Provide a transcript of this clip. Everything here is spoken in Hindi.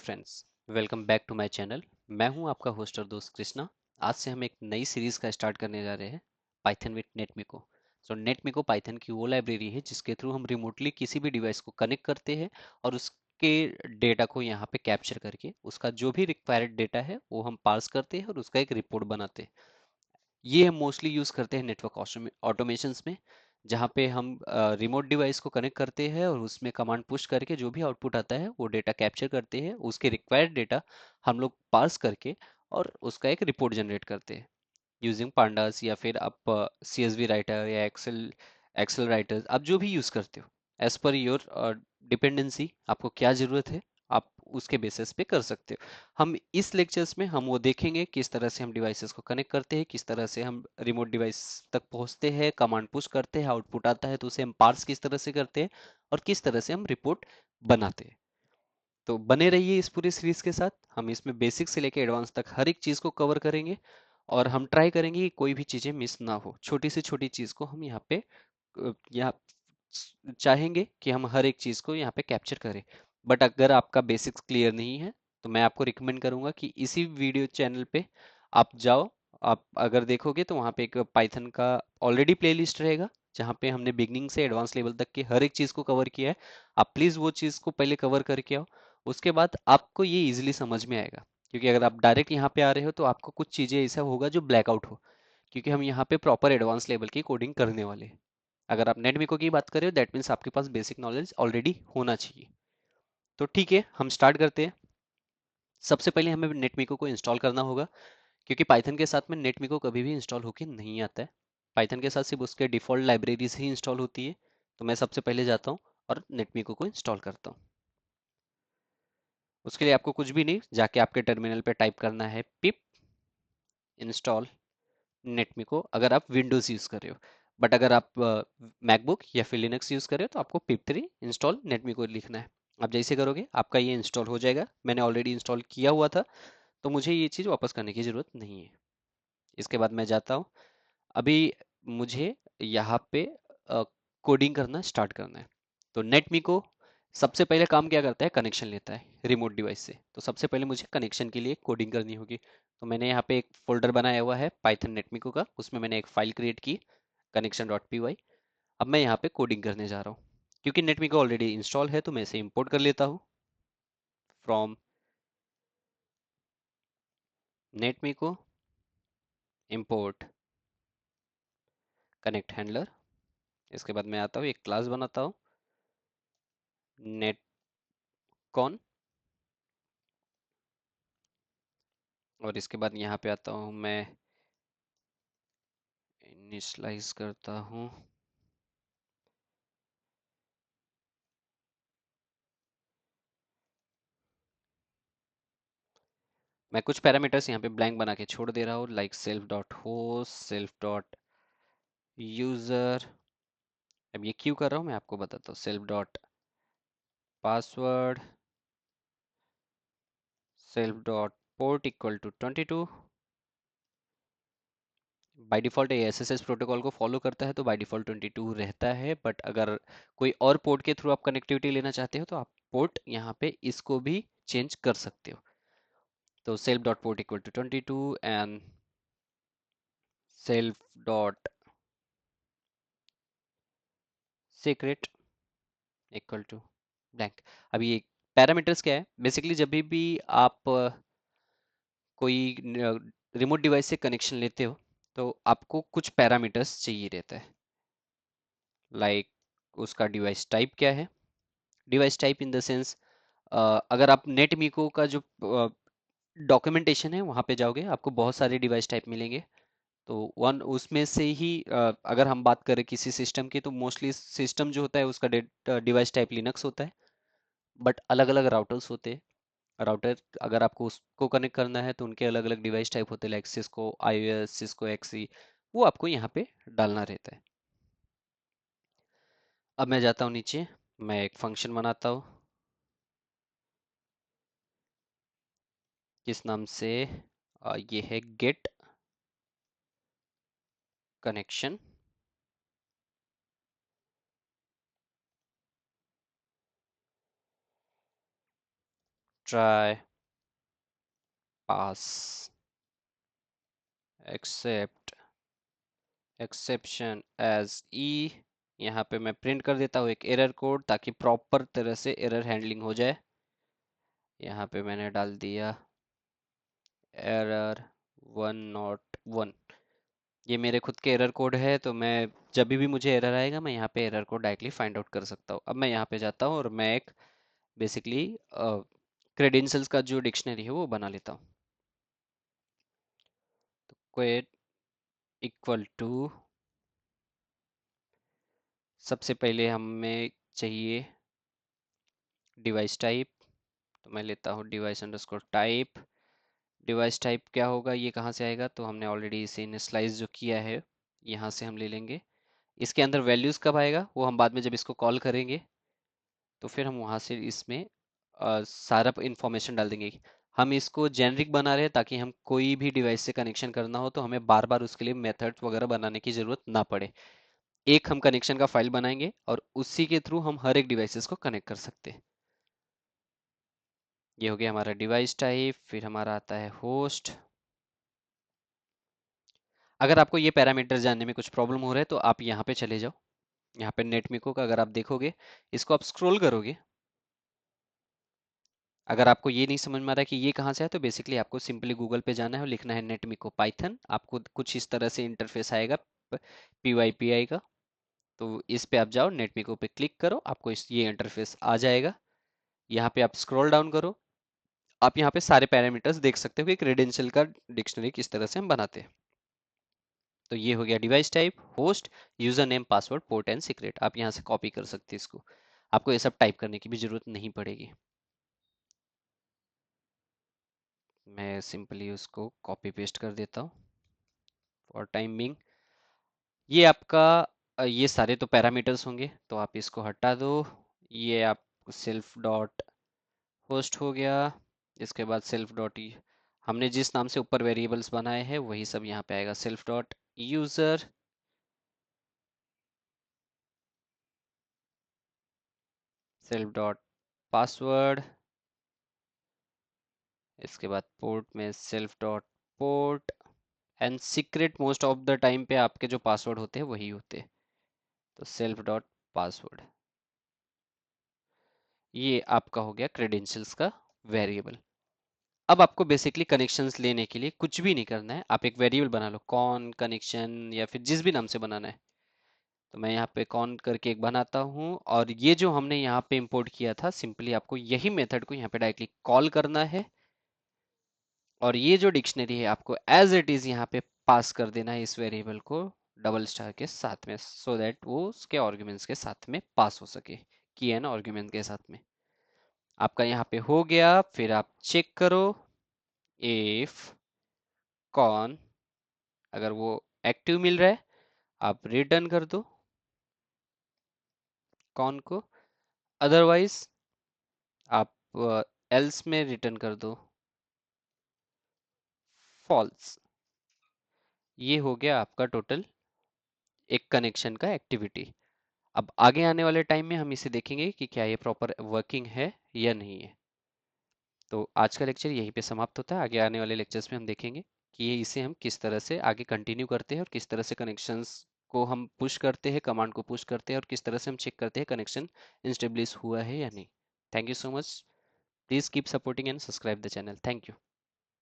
Friends, welcome back to my channel. मैं हूं आपका होस्ट और दोस्त कृष्णा। आज से हम एक नई सीरीज का स्टार्ट करने जा रहे हैं, पाइथन विद नेटमिको। नेटमिको पाइथन की वो लाइब्रेरी है जिसके थ्रू हम रिमोटली किसी भी डिवाइस को कनेक्ट करते हैं और उसके डेटा को यहाँ पे कैप्चर करके उसका जो भी रिक्वायर्ड डेटा है वो हम पार्स करते हैं और उसका एक रिपोर्ट बनाते हैं। ये हम मोस्टली यूज करते हैं नेटवर्क ऑटोमेशंस में, जहाँ पे हम रिमोट डिवाइस को कनेक्ट करते हैं और उसमें कमांड पुश करके जो भी आउटपुट आता है वो डेटा कैप्चर करते हैं। उसके रिक्वायर्ड डेटा हम लोग पार्स करके और उसका एक रिपोर्ट जनरेट करते हैं यूजिंग पांडास, या फिर आप CSV राइटर या एक्सेल राइटर, आप जो भी यूज करते हो एज पर योर डिपेंडेंसी, आपको क्या जरूरत है आप उसके बेसिस पे कर सकते हो। हम इस लेक्चर्स में हम वो देखेंगे किस तरह से हम डिवाइसेस को कनेक्ट करते हैं, किस तरह से हम रिमोट डिवाइस तक पहुंचते हैं, कमांड पुश करते हैं, आउटपुट आता है तो उसे हम पार्स किस तरह से करते हैं और किस तरह से हम रिपोर्ट बनाते हैं। तो बने रहिए इस पूरी सीरीज के साथ। हम इसमें बेसिक से लेकर एडवांस तक हर एक चीज को कवर करेंगे और हम ट्राई करेंगे कि कोई भी चीजें मिस ना हो। छोटी से छोटी चीज को हम यहाँ पे यहाँ चाहेंगे कि हम हर एक चीज को यहाँ पे कैप्चर करें। बट अगर आपका बेसिक्स क्लियर नहीं है तो मैं आपको रिकमेंड करूंगा कि इसी वीडियो चैनल पे आप जाओ। आप अगर देखोगे तो वहाँ पे एक पाइथन का ऑलरेडी प्लेलिस्ट रहेगा जहाँ पे हमने बिगनिंग से एडवांस लेवल तक की हर एक चीज को कवर किया है। आप प्लीज वो चीज को पहले कवर करके आओ, उसके बाद आपको ये इजीली समझ में आएगा। क्योंकि अगर आप डायरेक्ट यहाँ पे आ रहे हो तो आपको कुछ चीजें ऐसा होगा जो ब्लैकआउट हो, क्योंकि हम यहाँ पे प्रॉपर एडवांस लेवल की कोडिंग करने वाले हैं। अगर आप नेटमिको की बात करें दैट मीन्स आपके पास बेसिक नॉलेज ऑलरेडी होना चाहिए। तो ठीक है, हम स्टार्ट करते हैं। सबसे पहले हमें नेटमिको को इंस्टॉल करना होगा, क्योंकि पाइथन के साथ में नेटमिको कभी भी इंस्टॉल होके नहीं आता है। पाइथन के साथ सिर्फ उसके डिफॉल्ट लाइब्रेरीज ही इंस्टॉल होती है। तो मैं सबसे पहले जाता हूँ और नेटमिको को इंस्टॉल करता हूँ। उसके लिए आपको कुछ भी नहीं, जाके आपके टर्मिनल पे टाइप करना है पिप इंस्टॉल नेटमिको, अगर आप विंडोज यूज कर रहे हो। बट अगर आप मैकबुक या फिर लिनक्स यूज कर रहे हो तो आपको पिप3 इंस्टॉल नेटमिको लिखना है। आप जैसे करोगे आपका ये इंस्टॉल हो जाएगा। मैंने ऑलरेडी इंस्टॉल किया हुआ था तो मुझे ये चीज़ वापस करने की ज़रूरत नहीं है। इसके बाद मैं जाता हूँ। अभी मुझे यहाँ पे कोडिंग करना स्टार्ट करना है। तो नेटमिको सबसे पहले काम क्या करता है, कनेक्शन लेता है रिमोट डिवाइस से। तो सबसे पहले मुझे कनेक्शन के लिए कोडिंग करनी होगी। तो मैंने यहाँ पे एक फोल्डर बनाया हुआ है पाइथन नेटमिको का, उसमें मैंने एक फाइल क्रिएट की connection.py। अब मैं यहाँ पे कोडिंग करने जा रहा हूँ। क्योंकि नेटमिको ऑलरेडी इंस्टॉल है तो मैं इसे इंपोर्ट कर लेता हूँ फ्रॉम नेटमिको इंपोर्ट कनेक्ट हैंडलर। इसके बाद मैं आता हूँ, एक क्लास बनाता हूँ नेटकॉन, और इसके बाद यहाँ पे आता हूँ मैं इनिशलाइज करता हूँ। मैं कुछ पैरामीटर्स यहाँ पे ब्लैंक बना के छोड़ दे रहा हूँ, like self dot host, self dot user. अब ये क्यों कर रहा हूँ मैं आपको बताता हूँ। Self dot password, self dot port equal to 22। By default ये एसएसएस प्रोटोकॉल को फॉलो करता है तो बाय डिफ़ॉल्ट 22 रहता है। बट अगर कोई और पोर्ट के थ्रू आप कनेक्टिविटी लेना चाहते हो तो आप पोर्ट यहाँ पे इसको भी चेंज कर सकते हो। तो self dot port equal to 22 and self dot secret equal to blank. अब ये पैरामीटर्स क्या है, बेसिकली जब भी आप कोई रिमोट डिवाइस से कनेक्शन लेते हो तो आपको कुछ पैरामीटर्स चाहिए रहता है। लाइक उसका डिवाइस टाइप क्या है। Device type in the sense, अगर आप नेटमिको का जो डॉक्यूमेंटेशन है वहाँ पे जाओगे आपको बहुत सारे डिवाइस टाइप मिलेंगे। तो वन उसमें से ही अगर हम बात करें किसी सिस्टम की तो मोस्टली सिस्टम जो होता है उसका डिवाइस टाइप लिनक्स होता है। बट अलग अलग राउटर्स होते हैं। राउटर अगर आपको उसको कनेक्ट करना है तो उनके अलग अलग डिवाइस टाइप होते हैं, like Cisco IOS, Cisco XE, वो आपको यहाँ पे डालना रहता है। अब मैं जाता हूँ नीचे, मैं एक फंक्शन बनाता हूँ किस नाम से, ये है get connection try, pass, accept, exception as e। यहाँ पे मैं प्रिंट कर देता हूँ एक एरर कोड ताकि प्रॉपर तरह से एरर हैंडलिंग हो जाए। यहाँ पे मैंने डाल दिया एरर 101। ये मेरे खुद के एरर कोड है, तो मैं जब भी मुझे एरर आएगा मैं यहाँ पे error code directly find out कर सकता हूँ। अब मैं यहाँ पे जाता हूँ और मैं एक बेसिकली क्रेडेंशियल्स का जो डिक्शनरी है वो बना लेता हूँ। तो क्वेट इक्वल टू, सबसे पहले हमें चाहिए डिवाइस टाइप, तो मैं लेता हूँ device underscore type. Device type क्या होगा, ये कहाँ से आएगा, तो हमने ऑलरेडी इसे इनिशियलाइज जो किया है यहाँ से हम ले लेंगे। इसके अंदर वैल्यूज कब आएगा वो हम बाद में जब इसको कॉल करेंगे तो फिर हम वहाँ से इसमें सारा इंफॉर्मेशन डाल देंगे। हम इसको जेनरिक बना रहे हैं ताकि हम कोई भी डिवाइस से कनेक्शन करना हो तो हमें बार बार उसके लिए मेथड्स वगैरह बनाने की जरूरत ना पड़े। एक हम कनेक्शन का फाइल बनाएंगे और उसी के थ्रू हम हर एक डिवाइसेस को कनेक्ट कर सकते हैं। ये हो गया हमारा डिवाइस टाइप। फिर हमारा आता है होस्ट। अगर आपको ये पैरामीटर जानने में कुछ प्रॉब्लम हो रहा है तो आप यहाँ पे चले जाओ। यहाँ पे नेटमिको का अगर आप देखोगे, इसको आप स्क्रॉल करोगे, अगर आपको ये नहीं समझ में आ रहा है कि ये कहाँ से है तो बेसिकली आपको सिंपली गूगल पे जाना है और लिखना है नेटमिको पाइथन। आपको कुछ इस तरह से इंटरफेस आएगा PYPI का। तो इस पे आप जाओ, नेटमिको पे क्लिक करो, आपको ये इंटरफेस आ जाएगा। यहाँ पे आप स्क्रॉल डाउन करो, आप यहाँ पे सारे पैरामीटर्स देख सकते हो कि क्रेडेंशियल का डिक्शनरी किस तरह से हम बनाते हैं। तो ये हो गया device type, host, user name, password, port and secret. आप यहाँ से कॉपी कर सकते हैं इसको, आपको ये सब टाइप करने की भी जरूरत नहीं पड़ेगी। मैं सिंपली उसको कॉपी पेस्ट कर देता हूँ फॉर टाइम बिंग। ये आपका ये सारे तो पैरामीटर्स होंगे तो आप इसको हटा दो। ये आप सेल्फ डॉट होस्ट हो गया। इसके बाद सेल्फ डॉट, हमने जिस नाम से ऊपर वेरिएबल्स बनाए हैं वही सब यहाँ पे आएगा। Self dot user, self dot password, इसके बाद पोर्ट में self dot port and secret. Most of the time पे आपके जो पासवर्ड होते हैं वही होते हैं, तो सेल्फ डॉट पासवर्ड। ये आपका हो गया क्रेडेंशियल्स का वेरिएबल। अब आपको बेसिकली कनेक्शंस लेने के लिए कुछ भी नहीं करना है, आप एक वेरिएबल बना लो, कॉन कनेक्शन या फिर जिस भी नाम से बनाना है। तो मैं यहाँ पे कॉन करके एक बनाता हूँ और ये जो हमने यहाँ पे इंपोर्ट किया था सिंपली आपको यही मेथड को यहाँ पे डायरेक्टली कॉल करना है और ये जो डिक्शनरी है आपको एज इट इज यहाँ पे पास कर देना है इस वेरिएबल को डबल स्टार के साथ में, सो दैट वो उसके आर्ग्यूमेंट्स के साथ में पास हो सके, की एन आर्ग्यूमेंट के साथ में। आपका यहाँ पे हो गया। फिर आप चेक करो इफ कॉन, अगर वो एक्टिव मिल रहा है आप रिटर्न कर दो कॉन को, अदरवाइज आप एल्स में रिटर्न कर दो फॉल्स। ये हो गया आपका टोटल एक कनेक्शन का एक्टिविटी। अब आगे आने वाले टाइम में हम इसे देखेंगे कि क्या ये प्रॉपर वर्किंग है या नहीं है। तो आज का लेक्चर यहीं पे समाप्त होता है। आगे आने वाले लेक्चर्स में हम देखेंगे कि ये इसे हम किस तरह से आगे कंटिन्यू करते हैं और किस तरह से कनेक्शंस को हम पुश करते हैं, कमांड को पुश करते हैं और किस तरह से हम चेक करते हैं कनेक्शन इंस्टेब्लिश हुआ है या नहीं। Thank you so much. Please keep supporting and subscribe the channel. Thank you.